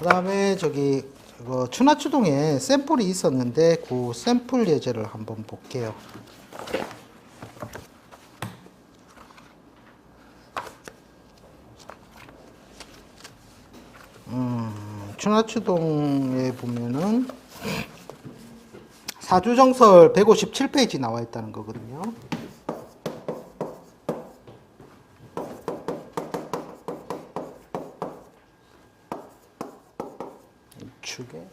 그 다음에 저기 추나추동에 샘플이 있었는데 그 샘플 예제를 한번 볼게요. 추나추동에 보면은 사주정설 157페이지 나와 있다는 거거든요. 축의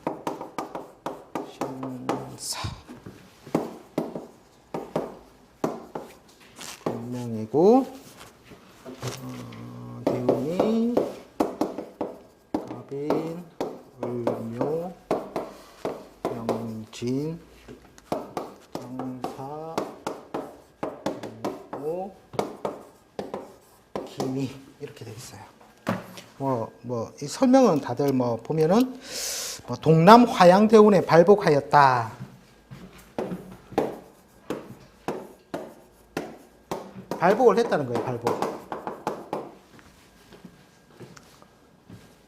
신사 분명이고 대운이 갑인 을묘 병진 정사 오 기미 이렇게 되어 있어요. 이 설명은 다들 보면은 동남 화양 대운에 발복하였다. 발복을 했다는 거예요, 발복.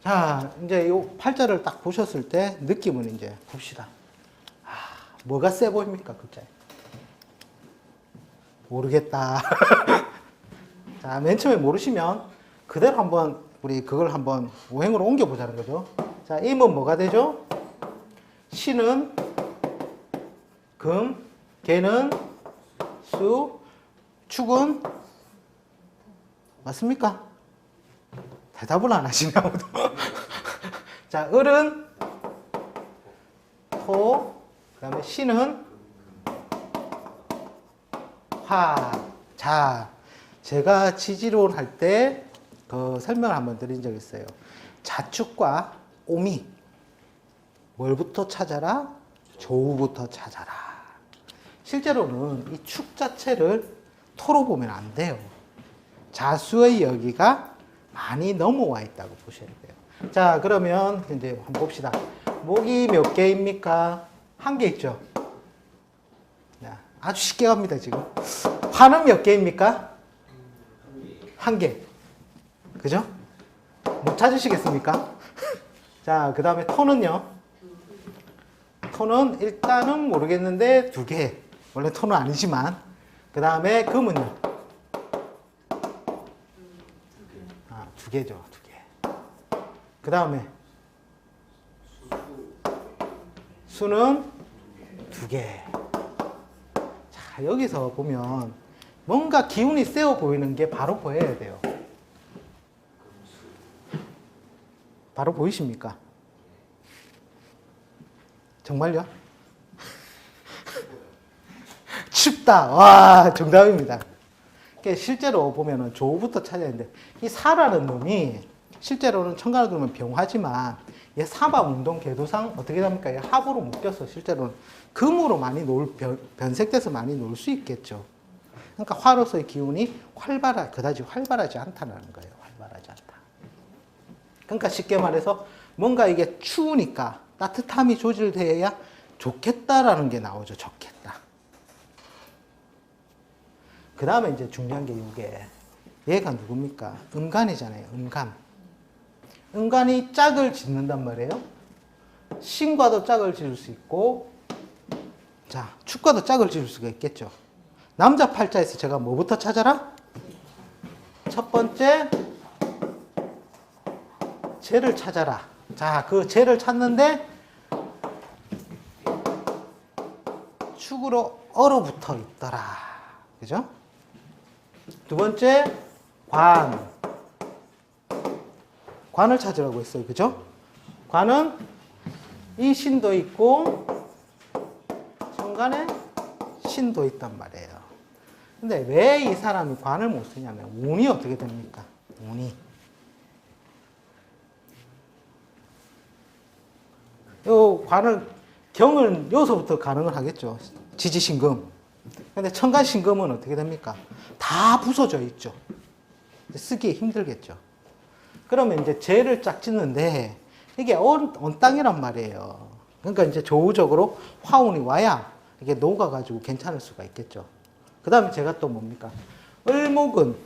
자, 이제 이 팔자를 딱 보셨을 때 느낌은 이제 봅시다. 뭐가 세 보입니까, 글자에? 모르겠다. 자, 맨 처음에 모르시면 그대로 한번 우리 그걸 한번 오행으로 옮겨보자는 거죠. 자, 임은 뭐가 되죠? 신은 금, 개는 수, 축은 맞습니까? 대답을 안 하시네, 아무도. 자, 을은 토, 그 다음에 신은 화. 자, 제가 지지론 할 때 그 설명을 한번 드린 적이 있어요. 자축과 오미. 뭘부터 찾아라? 조우부터 찾아라. 실제로는 이 축 자체를 토로 보면 안 돼요. 자수의 여기가 많이 넘어와 있다고 보셔야 돼요. 자, 그러면 이제 한번 봅시다. 목이 몇 개입니까? 한 개 있죠? 아주 쉽게 갑니다, 지금. 화는 몇 개입니까? 한 개. 그죠? 못 찾으시겠습니까? 자, 그 다음에 토는요? 토는 일단은 모르겠는데 두 개. 원래 토는 아니지만. 그 다음에 금은요? 두 개죠, 두 개. 그 다음에 수는 두 개. 자, 여기서 보면 뭔가 기운이 세어 보이는 게 바로 보여야 돼요. 바로 보이십니까? 정말요? 춥다. 와, 정답입니다. 실제로 보면은 조부터 찾아야 되는데, 이 사라는 놈이 실제로는 천간으로 보면 병화지만, 얘 사박 운동 궤도상 어떻게 됩니까? 얘 합으로 묶여서 실제로는 금으로 많이 변색돼서 많이 놀 수 있겠죠. 그러니까 화로서의 기운이 그다지 활발하지 않다는 거예요. 활발하지 않다. 그러니까 쉽게 말해서 뭔가 이게 추우니까 따뜻함이 조절되어야 좋겠다라는 게 나오죠. 좋겠다. 그 다음에 이제 중요한 게 이게 얘가 누굽니까? 음간이잖아요. 음간. 음간이 짝을 짓는단 말이에요. 신과도 짝을 지을 수 있고, 자, 축과도 짝을 지을 수가 있겠죠. 남자 팔자에서 제가 뭐부터 찾아라? 첫 번째, 재를 찾아라. 자, 그 재를 찾는데 축으로 얼어붙어 있더라. 그죠? 두 번째, 관을 찾으라고 했어요. 그죠? 관은 이 신도 있고 천간에 신도 있단 말이에요. 근데 왜 이 사람이 관을 못 쓰냐면 운이 어떻게 됩니까? 운이. 요 관을 경은 요소부터 가능을 하겠죠. 지지신금. 근데 천간신금은 어떻게 됩니까? 다 부서져 있죠. 쓰기 힘들겠죠. 그러면 이제 재를 짝 짓는데 이게 언 땅이란 말이에요. 그러니까 이제 조우적으로 화운이 와야 이게 녹아가지고 괜찮을 수가 있겠죠. 그 다음에 제가 또 뭡니까? 을목은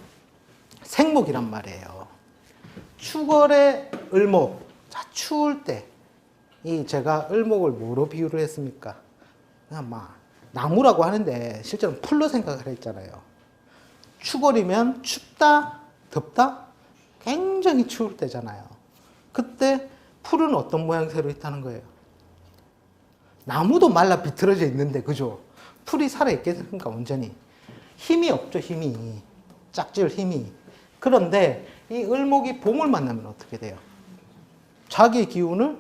생목이란 말이에요. 축월의 을목. 자, 추울 때, 이 제가 을목을 뭐로 비유를 했습니까? 그냥 막, 나무라고 하는데, 실제로는 풀로 생각을 했잖아요. 추거리면 춥다, 덥다, 굉장히 추울 때잖아요. 그때 풀은 어떤 모양새로 있다는 거예요? 나무도 말라 비틀어져 있는데, 그죠? 풀이 살아있겠습니까, 온전히? 힘이 없죠, 힘이. 짝질 힘이. 그런데 이 을목이 봄을 만나면 어떻게 돼요? 자기 기운을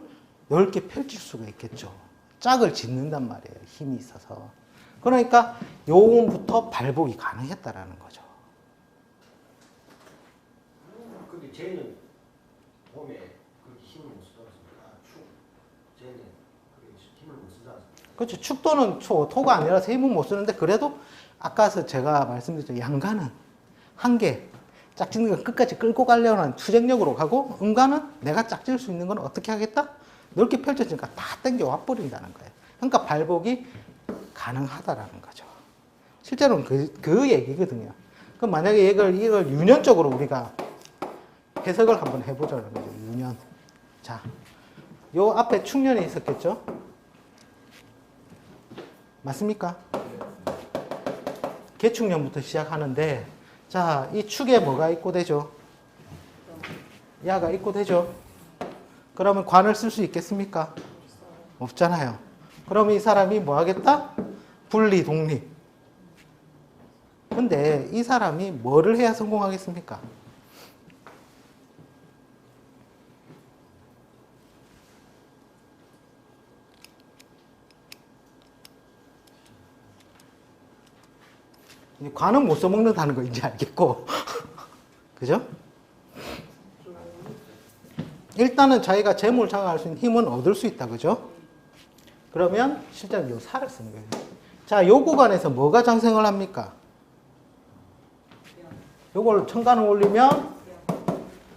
넓게 펼칠 수가 있겠죠. 짝을 짓는단 말이에요, 힘이 있어서. 그러니까 요음부터 발복이 가능했다라는 거죠. 근데 쟤는 봄에 그렇게 힘을 못 쓰지 않습니까? 쟤는 그렇게 힘을 못 쓰지 않습니까? 그렇죠. 축도는 토가 아니라서 힘은 못 쓰는데, 그래도 아까서 제가 말씀드렸죠. 양가는 한계, 짝짓는 건 끝까지 끌고 가려는 투쟁력으로 가고, 음가는 내가 짝질 수 있는 건 어떻게 하겠다? 넓게 펼쳐지니까 다 땡겨 와버린다는 거예요. 그러니까 발복이 가능하다라는 거죠. 실제로는 그 얘기거든요. 그럼 만약에 이걸 유년적으로 우리가 해석을 한번 해보자는 거죠. 유년. 자, 요 앞에 축년이 있었겠죠? 맞습니까? 개축년부터 시작하는데, 자, 이 축에 뭐가 입고되죠? 야가 입고되죠? 그러면 관을 쓸 수 있겠습니까? 없잖아요. 그러면 이 사람이 뭐 하겠다? 분리, 독립. 근데 이 사람이 뭐를 해야 성공하겠습니까? 관은 못 써먹는다는 거 이제 알겠고. 그죠? 일단은 자기가 재물 장악할 수 있는 힘은 얻을 수 있다. 그죠? 그러면 실제로 요 살을 쓰는 거예요. 자, 요 구간에서 뭐가 장생을 합니까? 요걸 천간을 올리면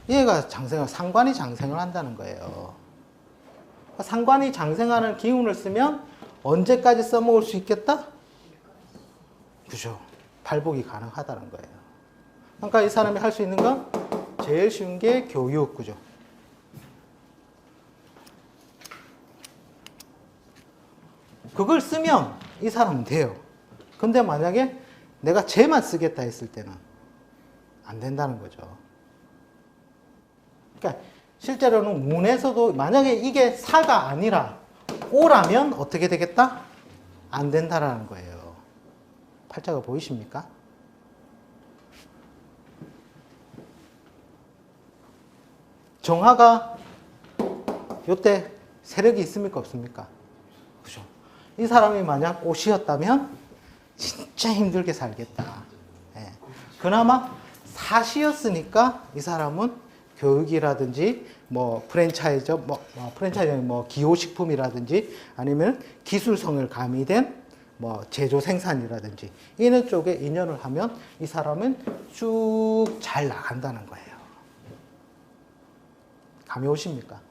얘가 상관이 장생을 한다는 거예요. 상관이 장생하는 기운을 쓰면 언제까지 써먹을 수 있겠다? 그죠? 발복이 가능하다는 거예요. 그러니까 이 사람이 할 수 있는 건 제일 쉬운 게 교육, 그죠? 그걸 쓰면 이 사람은 돼요. 근데 만약에 내가 쟤만 쓰겠다 했을 때는 안 된다는 거죠. 그러니까 실제로는 운에서도 만약에 이게 사가 아니라 오라면 어떻게 되겠다? 안 된다라는 거예요. 팔자가 보이십니까? 정화가 요때 세력이 있습니까? 없습니까? 그죠? 이 사람이 만약 옷이었다면 진짜 힘들게 살겠다. 예. 그나마 사시였으니까 이 사람은 교육이라든지 뭐 프랜차이즈, 뭐 기호식품이라든지 아니면 기술성을 가미된 뭐 제조 생산이라든지 이런 쪽에 인연을 하면 이 사람은 쭉 잘 나간다는 거예요. 감이 오십니까?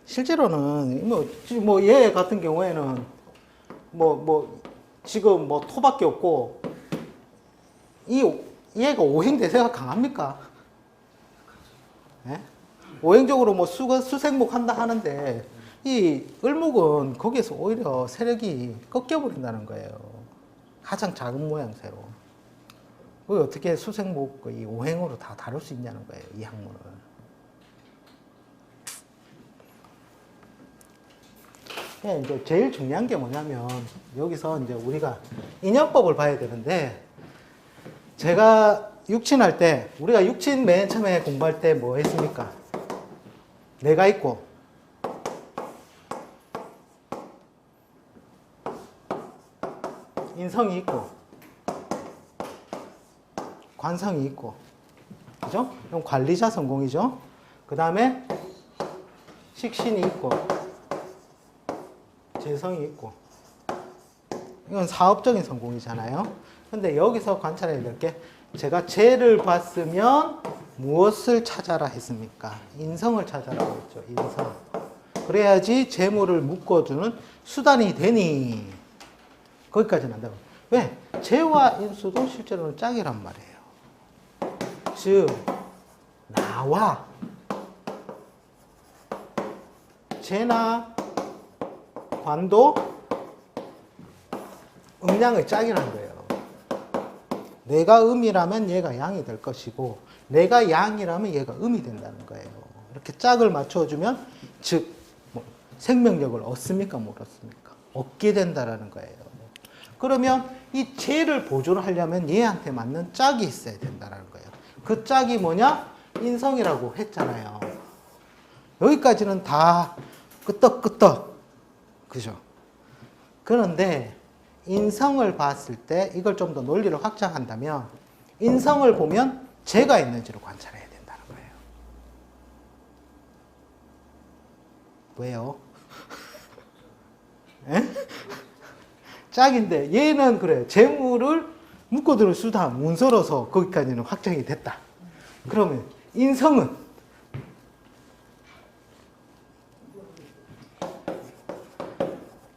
실제로는 뭐 얘 같은 경우에는 지금 뭐 토밖에 없고 얘가 오행대세가 강합니까? 예? 오행적으로 뭐 수생목 한다 하는데 이 을목은 거기에서 오히려 세력이 꺾여버린다는 거예요. 가장 작은 모양새로. 그걸 어떻게 수생목 이 오행으로 다 다룰 수 있냐는 거예요, 이 학문을. 이제 제일 중요한 게 뭐냐면 여기서 이제 우리가 인연법을 봐야 되는데, 제가 육친할 때, 우리가 육친 맨 처음에 공부할 때 뭐 했습니까? 내가 있고 인성이 있고 관성이 있고, 그죠? 그럼 관리자 성공이죠. 그 다음에 식신이 있고 재성이 있고, 이건 사업적인 성공이잖아요. 근데 여기서 관찰해야 될 게 제가 재를 봤으면 무엇을 찾아라 했습니까? 인성을 찾아라고 했죠. 인성. 그래야지 재물을 묶어주는 수단이 되니. 거기까지는 한다고. 왜? 재와 인수도 실제로는 짝이란 말이에요. 즉 나와 재나 관도 음양의 짝이라는 거예요. 내가 음이라면 얘가 양이 될 것이고 내가 양이라면 얘가 음이 된다는 거예요. 이렇게 짝을 맞춰주면 즉 뭐, 생명력을 얻습니까? 못 얻습니까? 얻게 된다는 거예요. 그러면 이 재를 보존하려면 얘한테 맞는 짝이 있어야 된다는 거예요. 그 짝이 뭐냐? 인성이라고 했잖아요. 여기까지는 다 끄떡끄떡. 그죠? 그런데 인성을 봤을 때 이걸 좀 더 논리를 확장한다면 인성을 보면 재가 있는지를 관찰해야 된다는 거예요. 왜요? 에? 짝인데 얘는 그래 재물을 묶어두는 수단 문서로서 거기까지는 확정이 됐다. 그러면 인성은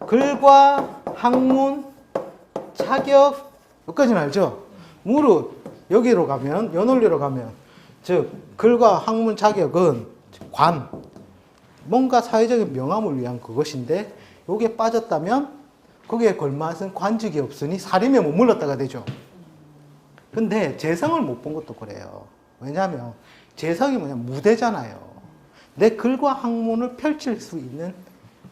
글과 학문 자격 여기까지는 알죠? 무릇 여기로 가면 연원리로 가면 즉 글과 학문 자격은 관 뭔가 사회적인 명함을 위한 그것인데 여기에 빠졌다면 거기에 걸맞은 관직이 없으니 사림에 머물렀다가 되죠. 근데 재성을 못 본 것도 그래요. 왜냐하면 재성이 뭐냐 무대잖아요. 내 글과 학문을 펼칠 수 있는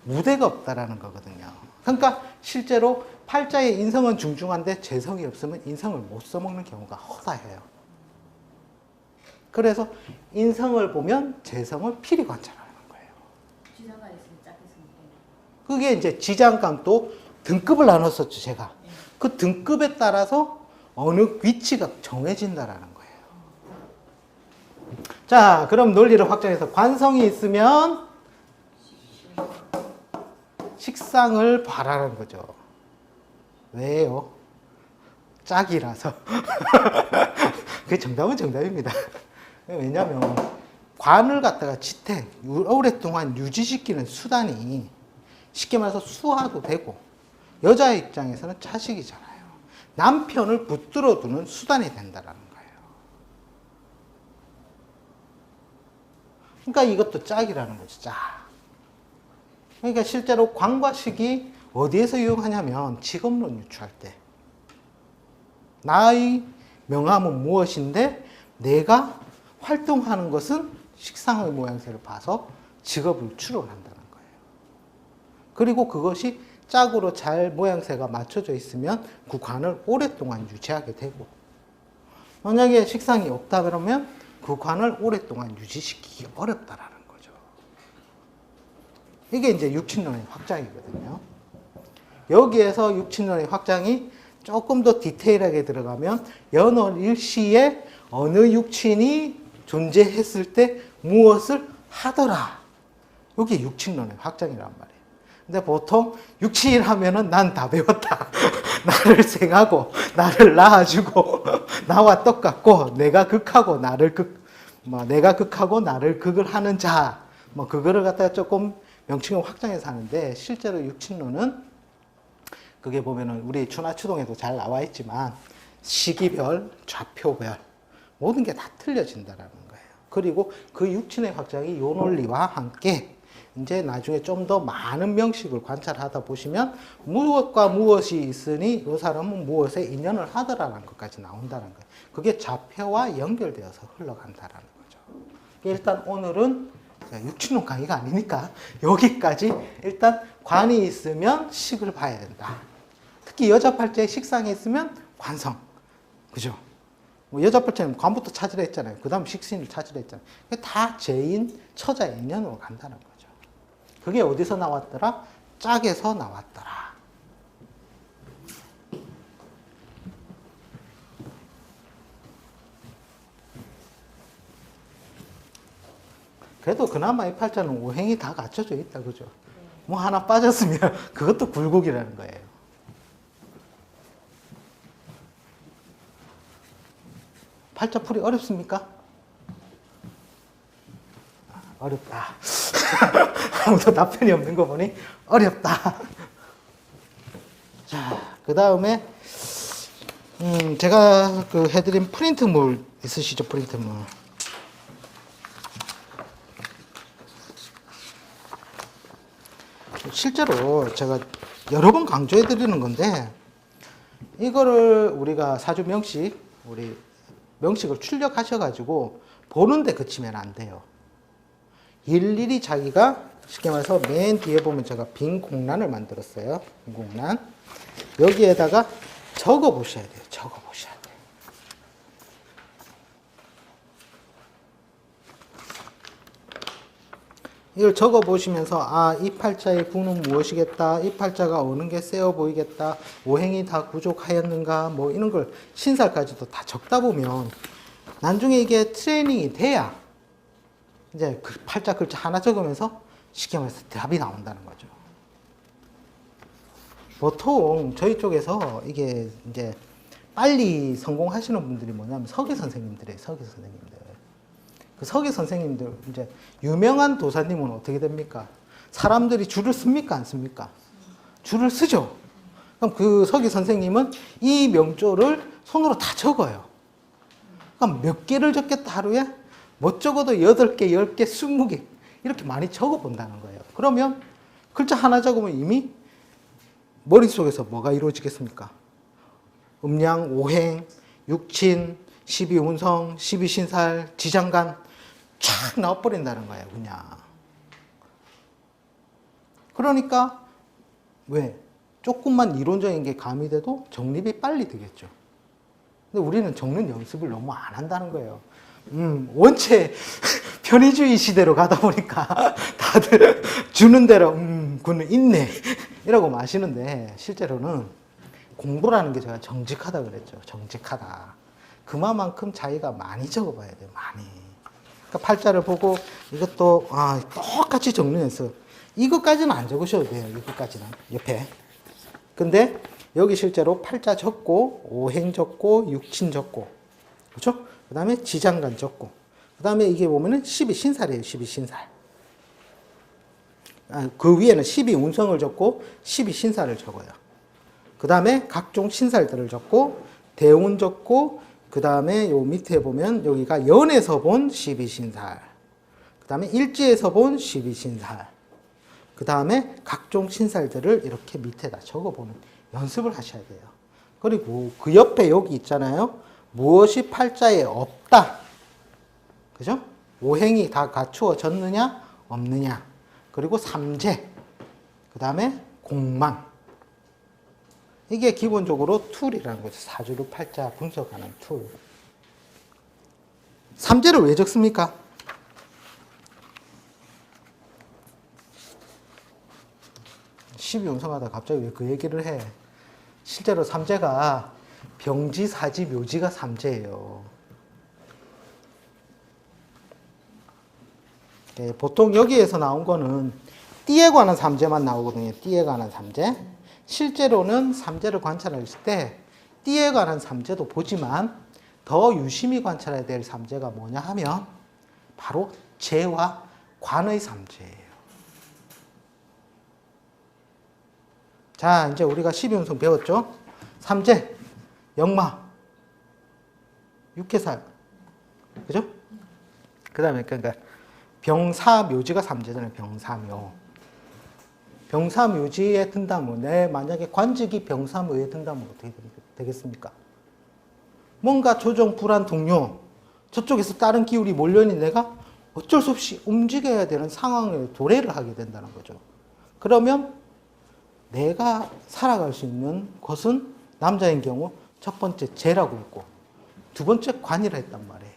무대가 없다라는 거거든요. 그러니까 실제로 팔자의 인성은 중중한데 재성이 없으면 인성을 못 써먹는 경우가 허다해요. 그래서 인성을 보면 재성을 필히 관찰하는 거예요. 지장가 있으면 짝겠습니까? 그게 이제 지장감도 등급을 나눴었죠, 제가. 그 등급에 따라서 어느 위치가 정해진다라는 거예요. 자, 그럼 논리를 확장해서 관성이 있으면 식상을 바라는 거죠. 왜요? 짝이라서. 그게 정답은 정답입니다. 왜냐하면 관을 갖다가 지탱, 오랫동안 유지시키는 수단이 쉽게 말해서 수화도 되고 여자 입장에서는 자식이잖아요. 남편을 붙들어두는 수단이 된다는 거예요. 그러니까 이것도 짝이라는 거죠. 짝. 그러니까 실제로 관과 식이 어디에서 이용하냐면 직업론 유추할 때 나의 명함은 무엇인데 내가 활동하는 것은 식상의 모양새를 봐서 직업을 추론한다는 거예요. 그리고 그것이 짝으로 잘 모양새가 맞춰져 있으면 그 관을 오랫동안 유지하게 되고 만약에 식상이 없다 그러면 그 관을 오랫동안 유지시키기 어렵다라는 거죠. 이게 이제 육친론의 확장이거든요. 여기에서 육친론의 확장이 조금 더 디테일하게 들어가면 연월일시에 어느 육친이 존재했을 때 무엇을 하더라. 이게 육친론의 확장이란 말이에요. 근데 보통 육친을 하면은 난 다 배웠다. 나를 생하고, 나를 낳아주고, 나와 똑같고, 내가 극하고, 나를 내가 극하고, 나를 극을 하는 자. 그거를 갖다가 조금 명칭을 확장해서 하는데, 실제로 육친론은 그게 보면은 우리 추나추동에도 잘 나와 있지만, 시기별, 좌표별, 모든 게 다 틀려진다라는 거예요. 그리고 그 육친의 확장이 요 논리와 함께 이제 나중에 좀 더 많은 명식을 관찰하다 보시면 무엇과 무엇이 있으니 이 사람은 무엇에 인연을 하더라는 것까지 나온다는 거예요. 그게 좌표와 연결되어서 흘러간다는 거죠. 일단 오늘은 육친론 강의가 아니니까 여기까지 일단 관이 있으면 식을 봐야 된다. 특히 여자 팔자에 식상이 있으면 관성. 그죠? 여자 팔자는 관부터 찾으라 했잖아요. 그 다음 식신을 찾으라 했잖아요. 다 재인, 처자의 인연으로 간다는 거죠. 그게 어디서 나왔더라? 짝에서 나왔더라. 그래도 그나마 이 팔자는 오행이 다 갖춰져 있다. 그죠? 뭐 하나 빠졌으면 그것도 굴곡이라는 거예요. 팔자풀이 어렵습니까? 어렵다. 아무도 답변이 없는 거 보니 어렵다. 자, 그 다음에 제가 그 해드린 프린트물 있으시죠? 프린트물. 실제로 제가 여러 번 강조해 드리는 건데 이거를 우리가 사주 명식, 우리 명식을 출력하셔가지고 보는데 그치면 안 돼요. 일일이 자기가 쉽게 말해서 맨 뒤에 보면 제가 빈 공란을 만들었어요. 빈 공란. 여기에다가 적어 보셔야 돼요. 적어 보셔야 돼요. 이걸 적어 보시면서 아, 이 팔자의 구는 무엇이겠다. 이 팔자가 어느 게 세어 보이겠다. 오행이 다 부족하였는가. 뭐 이런 걸 신살까지도 다 적다 보면 나중에 이게 트레이닝이 돼야 이제 그 팔자 글자 하나 적으면서 쉽게 말해서 답이 나온다는 거죠. 보통 저희 쪽에서 이게 이제 빨리 성공하시는 분들이 뭐냐면 서기 선생님들이에요. 서기 선생님들. 그 서기 선생님들 이제 유명한 도사님은 어떻게 됩니까? 사람들이 줄을 씁니까? 안 씁니까? 줄을 쓰죠. 그럼 그 서기 선생님은 이 명조를 손으로 다 적어요. 그럼 몇 개를 적겠다 하루에? 못 적어도 8개, 10개, 20개 이렇게 많이 적어 본다는 거예요. 그러면 글자 하나 적으면 이미 머릿속에서 뭐가 이루어지겠습니까? 음양, 오행, 육친, 12운성, 12신살, 지장간 쫙 나와버린다는 거예요. 그냥. 그러니까 왜? 조금만 이론적인 게 가미돼도 정립이 빨리 되겠죠. 근데 우리는 적는 연습을 너무 안 한다는 거예요. 원체 편의주의 시대로 가다 보니까 다들 주는 대로 그는 있네 이라고 마시는데 실제로는 공부라는 게 제가 정직하다 그랬죠. 정직하다. 그만큼 자기가 많이 적어봐야 돼요. 많이. 그러니까 팔자를 보고 이것도 똑같이 적는 연습. 이것까지는 안 적으셔도 돼요. 이것까지는 옆에. 근데 여기 실제로 팔자 적고 오행 적고 육친 적고 그렇죠? 그 다음에 지장간 적고 그 다음에 이게 보면은 12신살이에요. 12신살. 그 위에는 12운성을 적고 12신살을 적어요. 그 다음에 각종 신살들을 적고 대운 적고 그 다음에 요 밑에 보면 여기가 연에서 본 12신살 그 다음에 일지에서 본 12신살 그 다음에 각종 신살들을 이렇게 밑에다 적어보는 연습을 하셔야 돼요. 그리고 그 옆에 여기 있잖아요. 무엇이 팔자에 없다. 그죠? 오행이 다 갖추어졌느냐 없느냐. 그리고 삼재. 그 다음에 공망. 이게 기본적으로 툴이라는 거죠. 사주를 팔자 분석하는 툴. 삼재를 왜 적습니까? 십이운성하다 갑자기 왜 그 얘기를 해? 실제로 삼재가 병지, 사지, 묘지가 삼재예요. 보통 여기에서 나온 거는 띠에 관한 삼재만 나오거든요. 띠에 관한 삼재. 실제로는 삼재를 관찰했을 때 띠에 관한 삼재도 보지만 더 유심히 관찰해야 될 삼재가 뭐냐 하면 바로 재와 관의 삼재예요. 자, 이제 우리가 12운성 배웠죠? 삼재, 역마, 육해살. 그죠? 그 다음에 그러니까 병사묘지가 삼재잖아요. 병사묘. 병사묘지에 든다면 내 만약에 관직이 병사묘에 든다면 어떻게 되겠습니까? 뭔가 조정, 불안, 동요 저쪽에서 다른 기울이 몰려있는 내가 어쩔 수 없이 움직여야 되는 상황에 도래를 하게 된다는 거죠. 그러면 내가 살아갈 수 있는 것은 남자인 경우 첫 번째 재라고 했고 두 번째 관이라 했단 말이에요.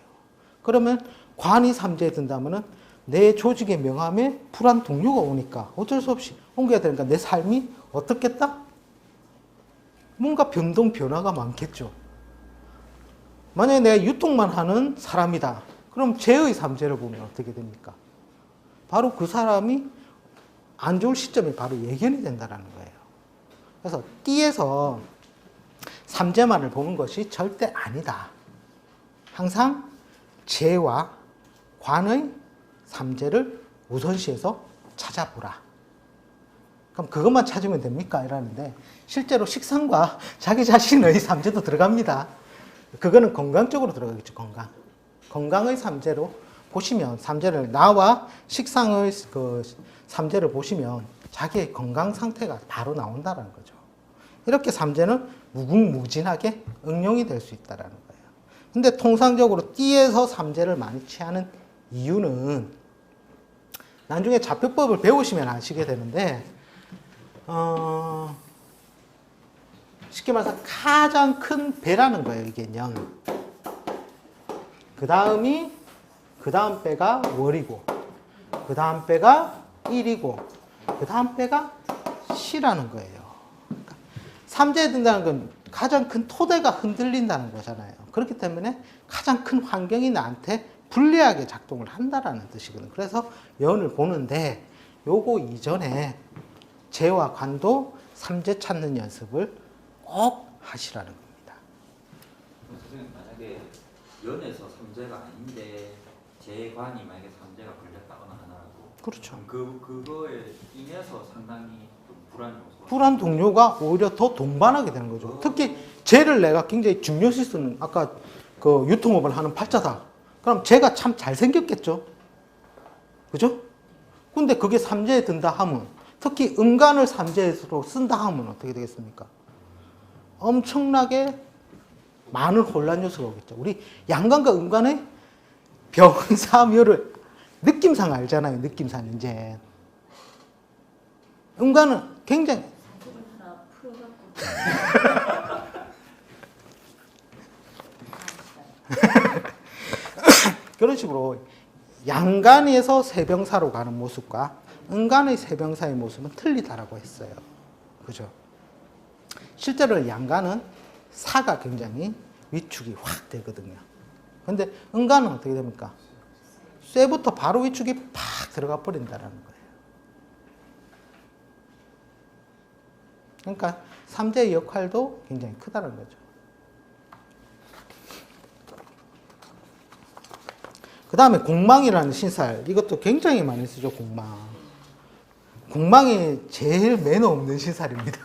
그러면 관이 삼재에 든다면은 내 조직의 명함에 불안 동요가 오니까 어쩔 수 없이 옮겨야 되니까 내 삶이 어떻겠다? 뭔가 변동, 변화가 많겠죠. 만약에 내가 유통만 하는 사람이다. 그럼 재의 삼재를 보면 어떻게 됩니까? 바로 그 사람이 안 좋을 시점이 바로 예견이 된다는 거예요. 그래서 띠에서 삼재만을 보는 것이 절대 아니다. 항상 재와 관의 삼재를 우선시해서 찾아보라. 그럼 그것만 찾으면 됩니까? 이러는데 실제로 식상과 자기 자신의 삼재도 들어갑니다. 그거는 건강적으로 들어가겠죠. 건강의 삼재로 보시면 삼재를 나와 식상의 그 삼재를 보시면 자기의 건강 상태가 바로 나온다는 거죠. 이렇게 삼재는 무궁무진하게 응용이 될 수 있다는 거예요. 근데 통상적으로 띠에서 삼재를 많이 취하는 이유는 나중에 자표법을 배우시면 아시게 되는데 쉽게 말해서 가장 큰 배라는 거예요. 이게 년. 그 다음 배가 월이고, 그 다음 배가 일이고, 그 다음 배가 시라는 거예요. 그러니까 삼재에 든다는 건 가장 큰 토대가 흔들린다는 거잖아요. 그렇기 때문에 가장 큰 환경이 나한테 불리하게 작동을 한다라는 뜻이거든요. 그래서 연을 보는데 요거 이전에 재와 관도 삼재 찾는 연습을 꼭 하시라는 겁니다. 선생님 만약에 연에서 삼재가 아닌데 재관이 만약에 삼재가 걸렸다거나 하나라도 그렇죠. 그거에 인해서 상당히 좀 불안 요소가 불안 동료가 오히려 더 동반하게 되는 거죠. 특히 재를 내가 굉장히 중요시 쓰는 아까 그 유통업을 하는 팔자다. 그럼 재가 참 잘생겼겠죠. 그죠? 근데 그게 삼재에 든다 하면 특히 음간을 삼재로 쓴다 하면 어떻게 되겠습니까? 엄청나게 많은 혼란 요소가 오겠죠. 우리 양간과 음간의 병사묘를 느낌상 알잖아요. 느낌상 이제 음간은 굉장히 사주를 하나 풀어갖고. 그런 식으로 양간에서 세병사로 가는 모습과 음간의 세병사의 모습은 틀리다라고 했어요. 그죠? 실제로 양간은 사가 굉장히 위축이 확 되거든요. 근데 음간은 어떻게 됩니까? 쇠부터 바로 위축이 팍 들어가 버린다라는 거예요. 그러니까 삼재의 역할도 굉장히 크다는 거죠. 그 다음에 공망이라는 신살, 이것도 굉장히 많이 쓰죠. 공망이 제일 매너 없는 신살입니다.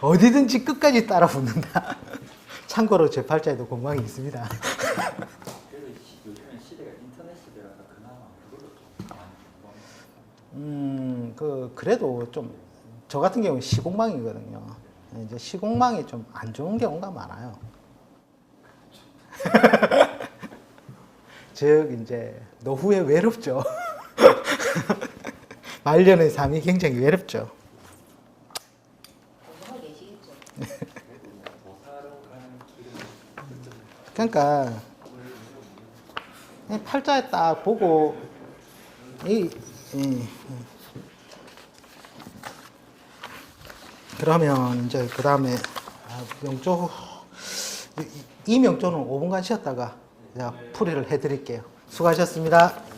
어디든지 끝까지 따라 붙는다. 참고로 제 팔자에도 공망이 있습니다. 그래도 요즘엔 시대가 인터넷 시대라서 그나마 그걸로 좀 많이 그래도 좀 저 같은 경우는 시공망이거든요. 이제 시공망이 좀 안 좋은 경우가 많아요. 즉 이제 노후에 외롭죠. 말년의 삶이 굉장히 외롭죠. 공부하고 계시겠죠. 보사로 가는 길은 그러니까 이 팔자에 딱 보고 그러면 이제 그 다음에 명조 이 명조는 5분간 쉬었다가 제가 풀이를 해드릴게요. 수고하셨습니다.